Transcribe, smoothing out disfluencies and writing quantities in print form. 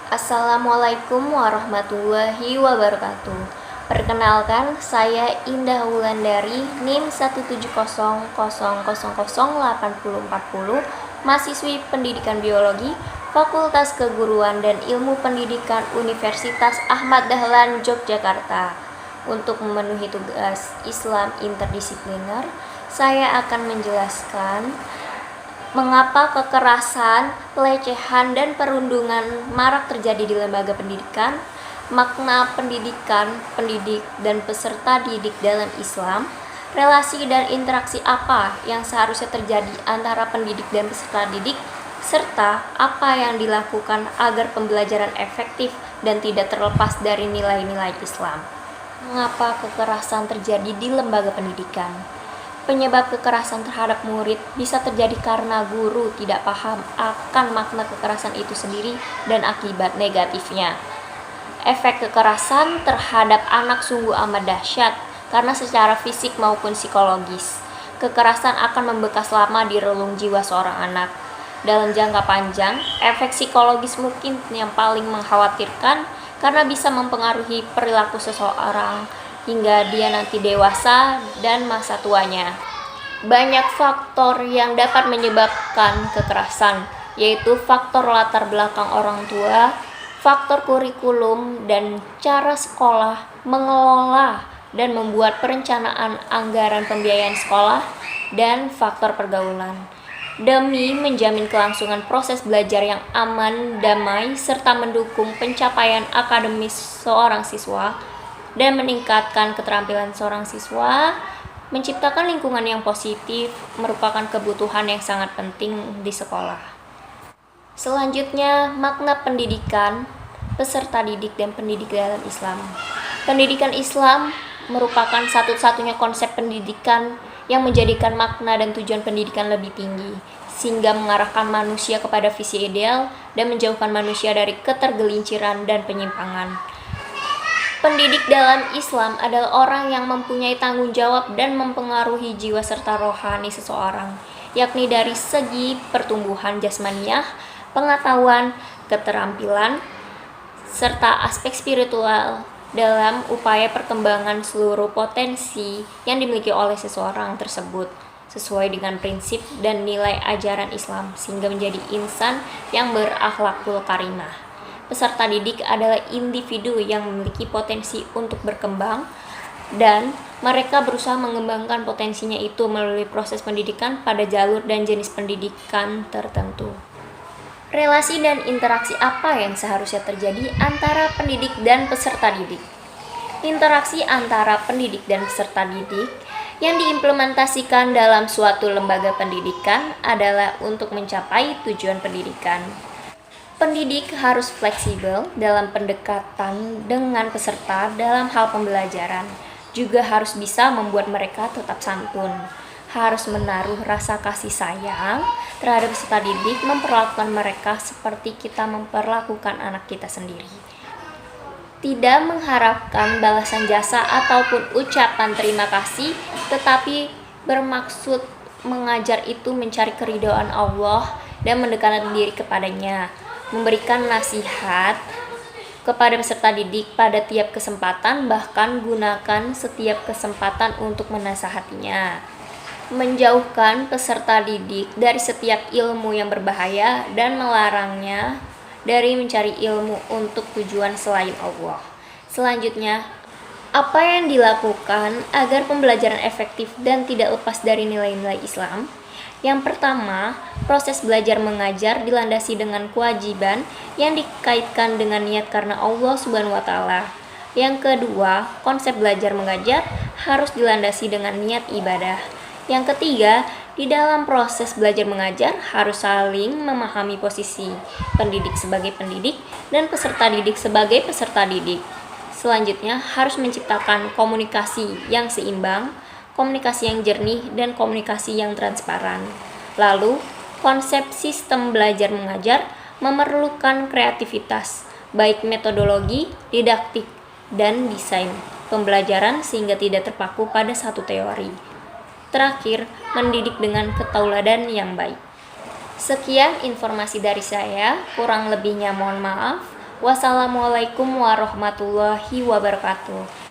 Assalamualaikum warahmatullahi wabarakatuh. Perkenalkan, saya Indah Wulandari, NIM 17000008040, mahasiswi Pendidikan Biologi, Fakultas Keguruan dan Ilmu Pendidikan Universitas Ahmad Dahlan, Yogyakarta. Untuk memenuhi tugas Islam interdisipliner, saya akan menjelaskan mengapa kekerasan, pelecehan, dan perundungan marak terjadi di lembaga pendidikan, makna pendidikan, pendidik, dan peserta didik dalam Islam, relasi dan interaksi apa yang seharusnya terjadi antara pendidik dan peserta didik, serta apa yang dilakukan agar pembelajaran efektif dan tidak terlepas dari nilai-nilai Islam. Mengapa kekerasan terjadi di lembaga pendidikan? Penyebab kekerasan terhadap murid bisa terjadi karena guru tidak paham akan makna kekerasan itu sendiri dan akibat negatifnya. Efek kekerasan terhadap anak sungguh amat dahsyat karena secara fisik maupun psikologis. Kekerasan akan membekas lama di relung jiwa seorang anak. Dalam jangka panjang, efek psikologis mungkin yang paling mengkhawatirkan karena bisa mempengaruhi perilaku seseorang hingga dia nanti dewasa dan masa tuanya. Banyak faktor yang dapat menyebabkan kekerasan, yaitu faktor latar belakang orang tua, faktor kurikulum dan cara sekolah mengelola dan membuat perencanaan anggaran pembiayaan sekolah, dan faktor pergaulan. Demi menjamin kelangsungan proses belajar yang aman, damai, serta mendukung pencapaian akademis seorang siswa, dan meningkatkan keterampilan seorang siswa, menciptakan lingkungan yang positif merupakan kebutuhan yang sangat penting di sekolah. Selanjutnya, makna pendidikan, peserta didik, dan pendidik dalam Islam. Pendidikan Islam merupakan satu-satunya konsep pendidikan yang menjadikan makna dan tujuan pendidikan lebih tinggi, sehingga mengarahkan manusia kepada visi ideal dan menjauhkan manusia dari ketergelinciran dan penyimpangan. Pendidik dalam Islam adalah orang yang mempunyai tanggung jawab dan mempengaruhi jiwa serta rohani seseorang, yakni dari segi pertumbuhan jasmaniah, pengetahuan, keterampilan, serta aspek spiritual dalam upaya perkembangan seluruh potensi yang dimiliki oleh seseorang tersebut sesuai dengan prinsip dan nilai ajaran Islam sehingga menjadi insan yang berakhlakul karimah. Peserta didik adalah individu yang memiliki potensi untuk berkembang dan mereka berusaha mengembangkan potensinya itu melalui proses pendidikan pada jalur dan jenis pendidikan tertentu. Relasi dan interaksi apa yang seharusnya terjadi antara pendidik dan peserta didik? Interaksi antara pendidik dan peserta didik yang diimplementasikan dalam suatu lembaga pendidikan adalah untuk mencapai tujuan pendidikan. Pendidik harus fleksibel dalam pendekatan dengan peserta dalam hal pembelajaran, juga harus bisa membuat mereka tetap santun, harus menaruh rasa kasih sayang terhadap peserta didik, memperlakukan mereka seperti kita memperlakukan anak kita sendiri. Tidak mengharapkan balasan jasa ataupun ucapan terima kasih, tetapi bermaksud mengajar itu mencari keridhaan Allah dan mendekatkan diri kepadanya. Memberikan nasihat kepada peserta didik pada tiap kesempatan, bahkan gunakan setiap kesempatan untuk menasihatinya. Menjauhkan peserta didik dari setiap ilmu yang berbahaya dan melarangnya dari mencari ilmu untuk tujuan selain Allah. Selanjutnya, apa yang dilakukan agar pembelajaran efektif dan tidak lepas dari nilai-nilai Islam? Yang pertama, proses belajar mengajar dilandasi dengan kewajiban yang dikaitkan dengan niat karena Allah Subhanahu wa Ta'ala. Yang kedua, konsep belajar mengajar harus dilandasi dengan niat ibadah. Yang ketiga, di dalam proses belajar mengajar harus saling memahami posisi pendidik sebagai pendidik dan peserta didik sebagai peserta didik. Selanjutnya, harus menciptakan komunikasi yang seimbang, komunikasi yang jernih, dan komunikasi yang transparan. Lalu, konsep sistem belajar mengajar memerlukan kreativitas, baik metodologi, didaktik, dan desain pembelajaran sehingga tidak terpaku pada satu teori. Terakhir, mendidik dengan ketauladan yang baik. Sekian informasi dari saya, kurang lebihnya mohon maaf. Wassalamualaikum warahmatullahi wabarakatuh.